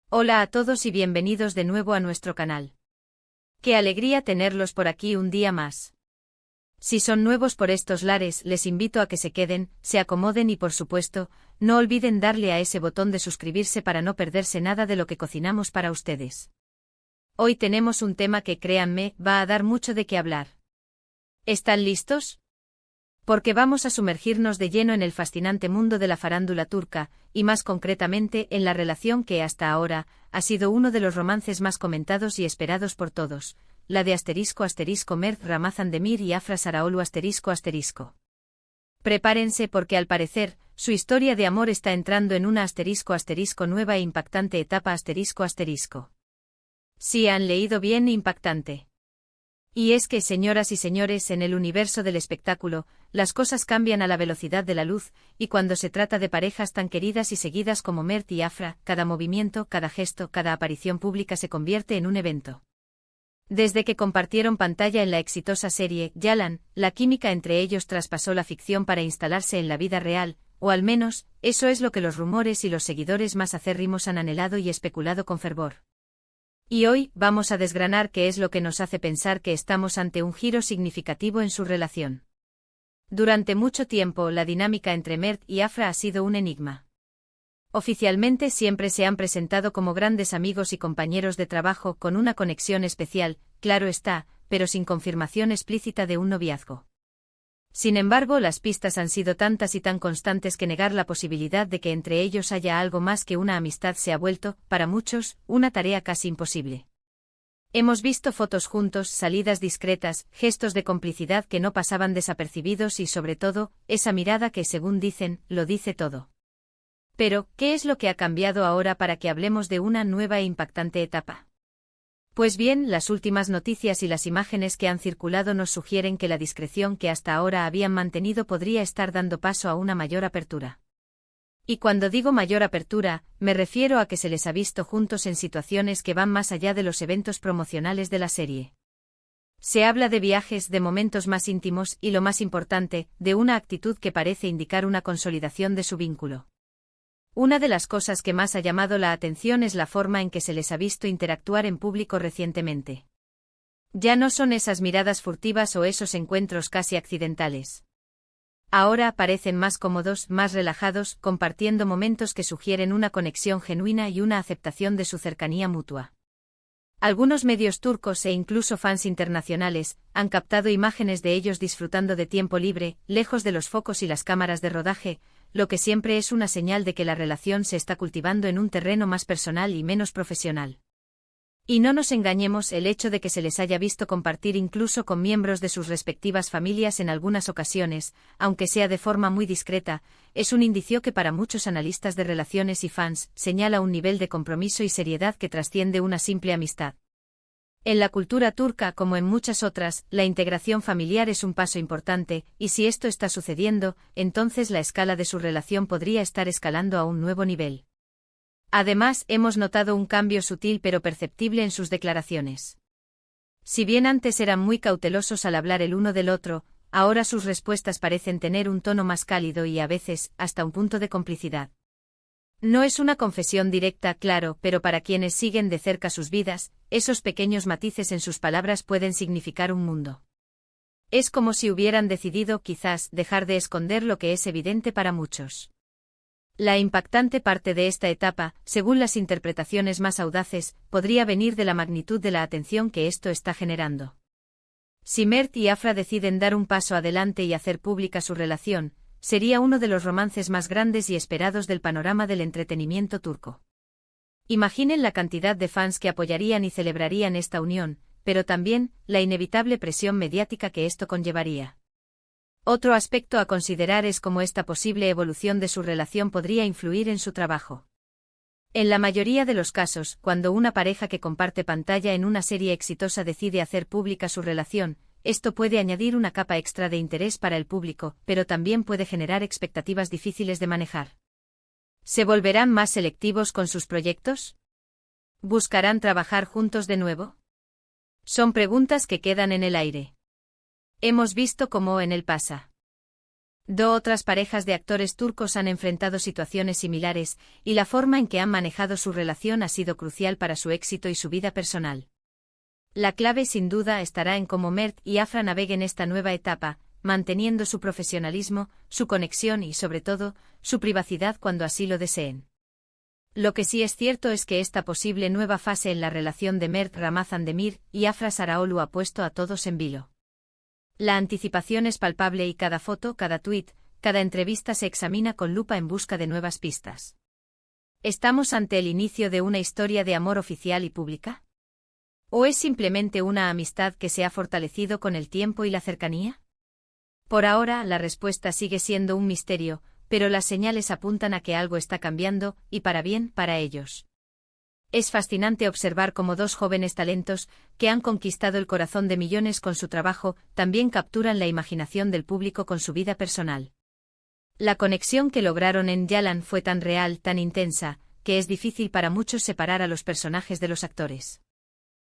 Hola a todos y bienvenidos de nuevo a nuestro canal. Qué alegría tenerlos por aquí un día más. Si son nuevos por estos lares, les invito a que se queden, se acomoden y por supuesto, no olviden darle a ese botón de suscribirse para no perderse nada de lo que cocinamos para ustedes. Hoy tenemos un tema que, créanme, va a dar mucho de qué hablar. ¿Están listos? Porque vamos a sumergirnos de lleno en el fascinante mundo de la farándula turca, y más concretamente en la relación que hasta ahora ha sido uno de los romances más comentados y esperados por todos, la de *** Ramazan Demir y Afra Sarıoğlu ***. Prepárense porque al parecer, su historia de amor está entrando en una *** nueva e impactante etapa ***. Sí han leído bien, impactante. Y es que, señoras y señores, en el universo del espectáculo, las cosas cambian a la velocidad de la luz, y cuando se trata de parejas tan queridas y seguidas como Mert y Afra, cada movimiento, cada gesto, cada aparición pública se convierte en un evento. Desde que compartieron pantalla en la exitosa serie Yalan, la química entre ellos traspasó la ficción para instalarse en la vida real, o al menos, eso es lo que los rumores y los seguidores más acérrimos han anhelado y especulado con fervor. Y hoy, vamos a desgranar qué es lo que nos hace pensar que estamos ante un giro significativo en su relación. Durante mucho tiempo, la dinámica entre Mert y Afra ha sido un enigma. Oficialmente siempre se han presentado como grandes amigos y compañeros de trabajo con una conexión especial, claro está, pero sin confirmación explícita de un noviazgo. Sin embargo, las pistas han sido tantas y tan constantes que negar la posibilidad de que entre ellos haya algo más que una amistad se ha vuelto, para muchos, una tarea casi imposible. Hemos visto fotos juntos, salidas discretas, gestos de complicidad que no pasaban desapercibidos y, sobre todo, esa mirada que, según dicen, lo dice todo. Pero, ¿qué es lo que ha cambiado ahora para que hablemos de una nueva e impactante etapa? Pues bien, las últimas noticias y las imágenes que han circulado nos sugieren que la discreción que hasta ahora habían mantenido podría estar dando paso a una mayor apertura. Y cuando digo mayor apertura, me refiero a que se les ha visto juntos en situaciones que van más allá de los eventos promocionales de la serie. Se habla de viajes, de momentos más íntimos y, lo más importante, de una actitud que parece indicar una consolidación de su vínculo. Una de las cosas que más ha llamado la atención es la forma en que se les ha visto interactuar en público recientemente. Ya no son esas miradas furtivas o esos encuentros casi accidentales. Ahora parecen más cómodos, más relajados, compartiendo momentos que sugieren una conexión genuina y una aceptación de su cercanía mutua. Algunos medios turcos e incluso fans internacionales han captado imágenes de ellos disfrutando de tiempo libre, lejos de los focos y las cámaras de rodaje, lo que siempre es una señal de que la relación se está cultivando en un terreno más personal y menos profesional. Y no nos engañemos, el hecho de que se les haya visto compartir incluso con miembros de sus respectivas familias en algunas ocasiones, aunque sea de forma muy discreta, es un indicio que para muchos analistas de relaciones y fans señala un nivel de compromiso y seriedad que trasciende una simple amistad. En la cultura turca, como en muchas otras, la integración familiar es un paso importante, y si esto está sucediendo, entonces la escala de su relación podría estar escalando a un nuevo nivel. Además, hemos notado un cambio sutil pero perceptible en sus declaraciones. Si bien antes eran muy cautelosos al hablar el uno del otro, ahora sus respuestas parecen tener un tono más cálido y a veces, hasta un punto de complicidad. No es una confesión directa, claro, pero para quienes siguen de cerca sus vidas, esos pequeños matices en sus palabras pueden significar un mundo. Es como si hubieran decidido, quizás, dejar de esconder lo que es evidente para muchos. La impactante parte de esta etapa, según las interpretaciones más audaces, podría venir de la magnitud de la atención que esto está generando. Si Mert y Afra deciden dar un paso adelante y hacer pública su relación, sería uno de los romances más grandes y esperados del panorama del entretenimiento turco. Imaginen la cantidad de fans que apoyarían y celebrarían esta unión, pero también la inevitable presión mediática que esto conllevaría. Otro aspecto a considerar es cómo esta posible evolución de su relación podría influir en su trabajo. En la mayoría de los casos, cuando una pareja que comparte pantalla en una serie exitosa decide hacer pública su relación, esto puede añadir una capa extra de interés para el público, pero también puede generar expectativas difíciles de manejar. ¿Se volverán más selectivos con sus proyectos? ¿Buscarán trabajar juntos de nuevo? Son preguntas que quedan en el aire. Hemos visto cómo en el pasa. Otras parejas de actores turcos han enfrentado situaciones similares, y la forma en que han manejado su relación ha sido crucial para su éxito y su vida personal. La clave sin duda estará en cómo Mert y Afra naveguen esta nueva etapa, manteniendo su profesionalismo, su conexión y, sobre todo, su privacidad cuando así lo deseen. Lo que sí es cierto es que esta posible nueva fase en la relación de Mert Ramazan Demir y Afra Saraoglu ha puesto a todos en vilo. La anticipación es palpable y cada foto, cada tuit, cada entrevista se examina con lupa en busca de nuevas pistas. ¿Estamos ante el inicio de una historia de amor oficial y pública? ¿O es simplemente una amistad que se ha fortalecido con el tiempo y la cercanía? Por ahora, la respuesta sigue siendo un misterio, pero las señales apuntan a que algo está cambiando, y para bien, para ellos. Es fascinante observar cómo dos jóvenes talentos, que han conquistado el corazón de millones con su trabajo, también capturan la imaginación del público con su vida personal. La conexión que lograron en Yalan fue tan real, tan intensa, que es difícil para muchos separar a los personajes de los actores.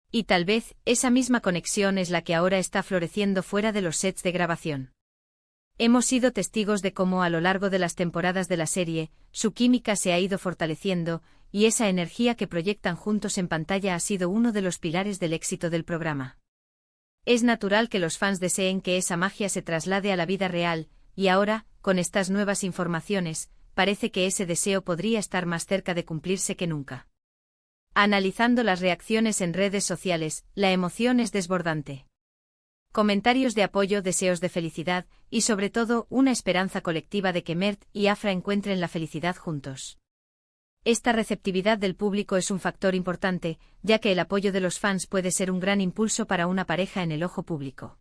Y tal vez, esa misma conexión es la que ahora está floreciendo fuera de los sets de grabación. Hemos sido testigos de cómo a lo largo de las temporadas de la serie, su química se ha ido fortaleciendo, y esa energía que proyectan juntos en pantalla ha sido uno de los pilares del éxito del programa. Es natural que los fans deseen que esa magia se traslade a la vida real, y ahora, con estas nuevas informaciones, parece que ese deseo podría estar más cerca de cumplirse que nunca. Analizando las reacciones en redes sociales, la emoción es desbordante. Comentarios de apoyo, deseos de felicidad, y sobre todo, una esperanza colectiva de que Mert y Afra encuentren la felicidad juntos. Esta receptividad del público es un factor importante, ya que el apoyo de los fans puede ser un gran impulso para una pareja en el ojo público.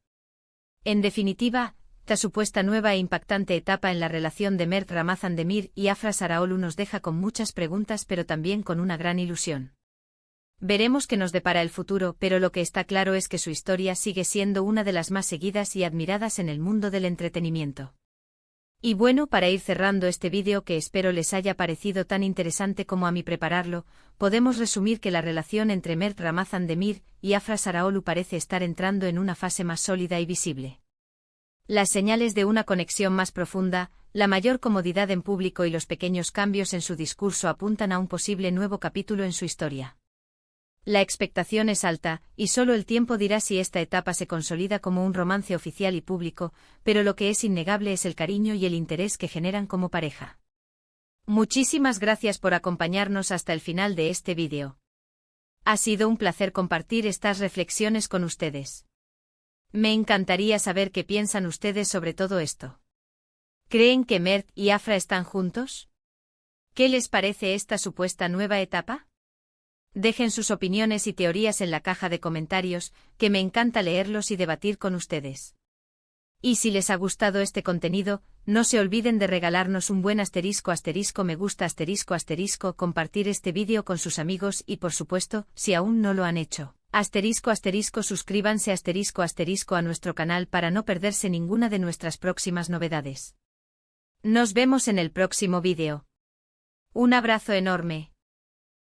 En definitiva, esta supuesta nueva e impactante etapa en la relación de Mert Ramazan Demir y Afra Saraoglu nos deja con muchas preguntas pero también con una gran ilusión. Veremos qué nos depara el futuro, pero lo que está claro es que su historia sigue siendo una de las más seguidas y admiradas en el mundo del entretenimiento. Y bueno, para ir cerrando este vídeo que espero les haya parecido tan interesante como a mí prepararlo, podemos resumir que la relación entre Mert Ramazan Demir y Afra Saraoglu parece estar entrando en una fase más sólida y visible. Las señales de una conexión más profunda, la mayor comodidad en público y los pequeños cambios en su discurso apuntan a un posible nuevo capítulo en su historia. La expectación es alta, y solo el tiempo dirá si esta etapa se consolida como un romance oficial y público, pero lo que es innegable es el cariño y el interés que generan como pareja. Muchísimas gracias por acompañarnos hasta el final de este vídeo. Ha sido un placer compartir estas reflexiones con ustedes. Me encantaría saber qué piensan ustedes sobre todo esto. ¿Creen que Mert y Afra están juntos? ¿Qué les parece esta supuesta nueva etapa? Dejen sus opiniones y teorías en la caja de comentarios, que me encanta leerlos y debatir con ustedes. Y si les ha gustado este contenido, no se olviden de regalarnos un buen ¡me gusta compartir este vídeo con sus amigos y por supuesto, si aún no lo han hecho, suscríbanse a nuestro canal para no perderse ninguna de nuestras próximas novedades. Nos vemos en el próximo vídeo. Un abrazo enorme.